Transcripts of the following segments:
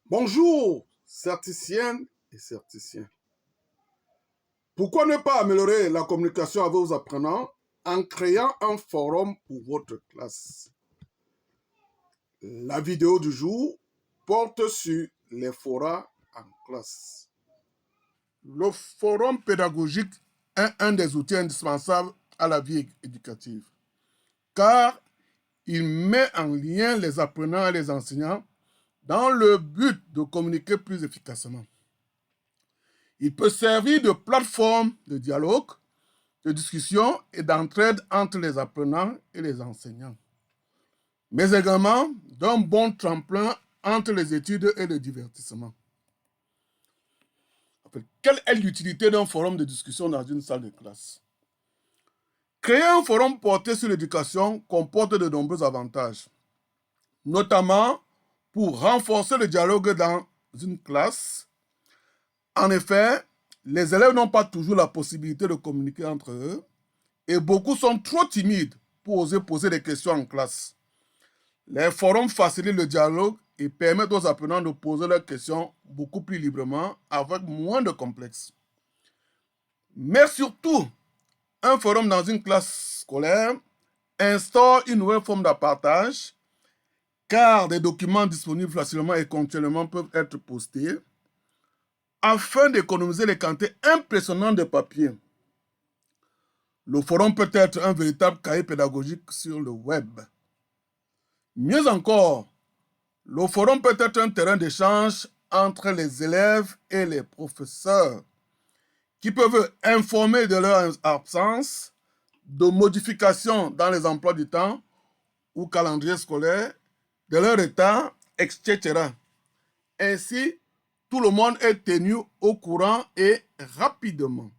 Bonjour, certiciennes et certiciens. Pourquoi ne pas améliorer la communication avec vos apprenants en créant un forum pour votre classe? La vidéo du jour porte sur les forats en classe. Le forum pédagogique est un des outils indispensables à la vie éducative, car il met en lien les apprenants et les enseignants dans le but de communiquer plus efficacement. Il peut servir de plateforme de dialogue, de discussion et d'entraide entre les apprenants et les enseignants, mais également d'un bon tremplin entre les études et le divertissement. Quelle est l'utilité d'un forum de discussion dans une salle de classe? Créer un forum porté sur l'éducation comporte de nombreux avantages, notamment pour renforcer le dialogue dans une classe. En effet, les élèves n'ont pas toujours la possibilité de communiquer entre eux et beaucoup sont trop timides pour oser poser des questions en classe. Les forums facilitent le dialogue et permettent aux apprenants de poser leurs questions beaucoup plus librement avec moins de complexes. Mais surtout, un forum dans une classe scolaire instaure une nouvelle forme de partage car des documents disponibles facilement et continuellement peuvent être postés afin d'économiser les quantités impressionnantes de papier. Le forum peut être un véritable cahier pédagogique sur le web. Mieux encore, le forum peut être un terrain d'échange entre les élèves et les professeurs qui peuvent informer de leur absence, de modifications dans les emplois du temps ou calendrier scolaire, de leur état, etc. Ainsi, tout le monde est tenu au courant et rapidement.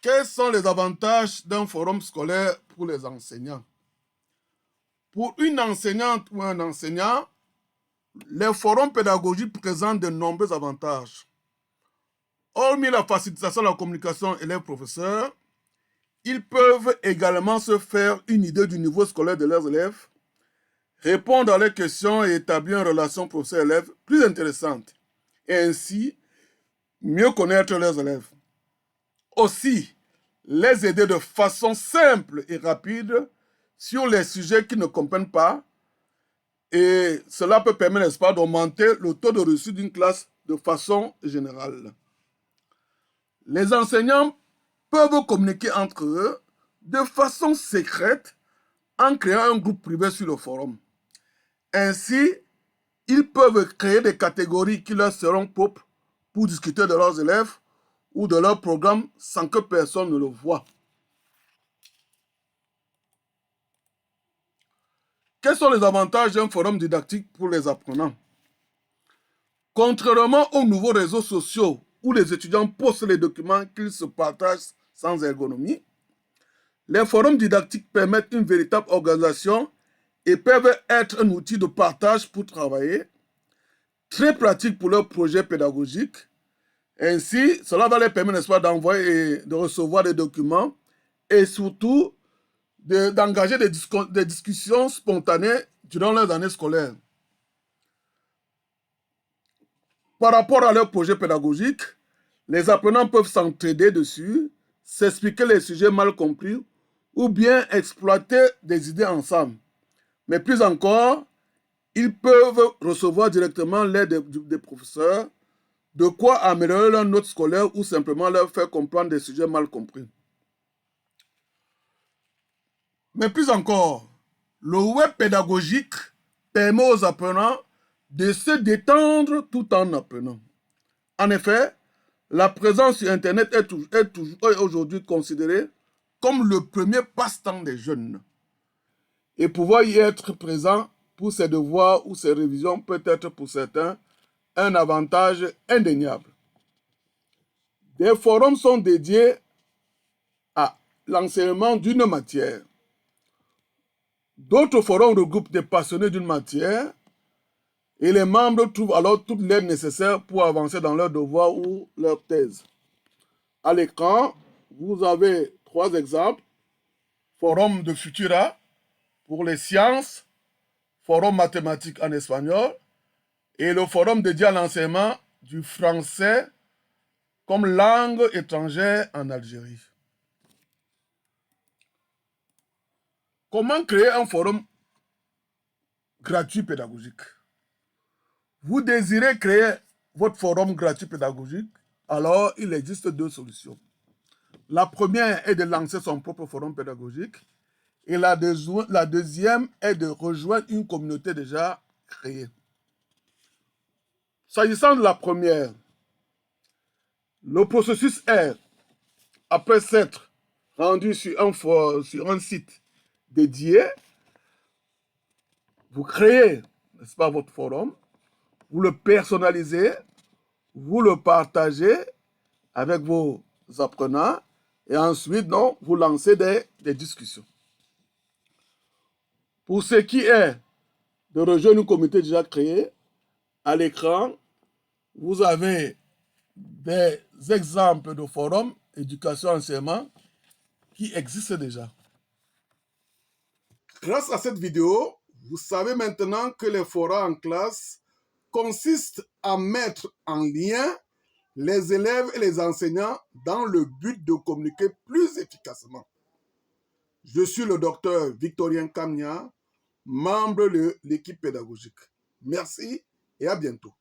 Quels sont les avantages d'un forum scolaire pour les enseignants? Pour une enseignante ou un enseignant, les forums pédagogiques présentent de nombreux avantages. Hormis la facilitation de la communication élèves-professeurs, ils peuvent également se faire une idée du niveau scolaire de leurs élèves, répondre à leurs questions et établir une relation professeur-élève plus intéressante, et ainsi mieux connaître leurs élèves. Aussi, les aider de façon simple et rapide sur les sujets qu'ils ne comprennent pas, et cela peut permettre, n'est-ce pas, d'augmenter le taux de réussite d'une classe de façon générale. Les enseignants peuvent communiquer entre eux de façon secrète en créant un groupe privé sur le forum. Ainsi, ils peuvent créer des catégories qui leur seront propres pour discuter de leurs élèves ou de leur programme sans que personne ne le voie. Quels sont les avantages d'un forum didactique pour les apprenants? Contrairement aux nouveaux réseaux sociaux où les étudiants postent les documents qu'ils se partagent sans ergonomie, les forums didactiques permettent une véritable organisation et peuvent être un outil de partage pour travailler, très pratique pour leurs projets pédagogiques. Ainsi, cela va leur permettre, n'est-ce pas, d'envoyer et de recevoir des documents et surtout d'engager des discussions spontanées durant leurs années scolaires. Par rapport à leur projet pédagogique, les apprenants peuvent s'entraider dessus, s'expliquer les sujets mal compris ou bien exploiter des idées ensemble. Mais plus encore, ils peuvent recevoir directement l'aide des professeurs, de quoi améliorer leur note scolaire ou simplement leur faire comprendre des sujets mal compris. Mais plus encore, le web pédagogique permet aux apprenants de se détendre tout en apprenant. En effet, la présence sur Internet est aujourd'hui considérée comme le premier passe-temps des jeunes. Et pouvoir y être présent pour ses devoirs ou ses révisions peut être pour certains un avantage indéniable. Des forums sont dédiés à l'enseignement d'une matière. D'autres forums regroupent des passionnés d'une matière et les membres trouvent alors toute l'aide nécessaire pour avancer dans leurs devoirs ou leurs thèses. À l'écran, vous avez 3 exemples. Forum de Futura pour les sciences, forum mathématique en espagnol et le forum dédié à l'enseignement du français comme langue étrangère en Algérie. Comment créer un forum gratuit pédagogique? Vous désirez créer votre forum gratuit pédagogique? Alors, il existe deux solutions. La première est de lancer son propre forum pédagogique et la deuxième est de rejoindre une communauté déjà créée. S'agissant de la première, le processus est, après s'être rendu sur un site dédié, vous créez, n'est-ce pas, votre forum, vous le personnalisez, vous le partagez avec vos apprenants et ensuite, non, vous lancez des discussions. Pour ce qui est de rejoindre une communauté déjà créée, à l'écran, vous avez des exemples de forums éducation-enseignement qui existent déjà. Grâce à cette vidéo, vous savez maintenant que les forums en classe consistent à mettre en lien les élèves et les enseignants dans le but de communiquer plus efficacement. Je suis le docteur Victorien Kamnia, membre de l'équipe pédagogique. Merci et à bientôt.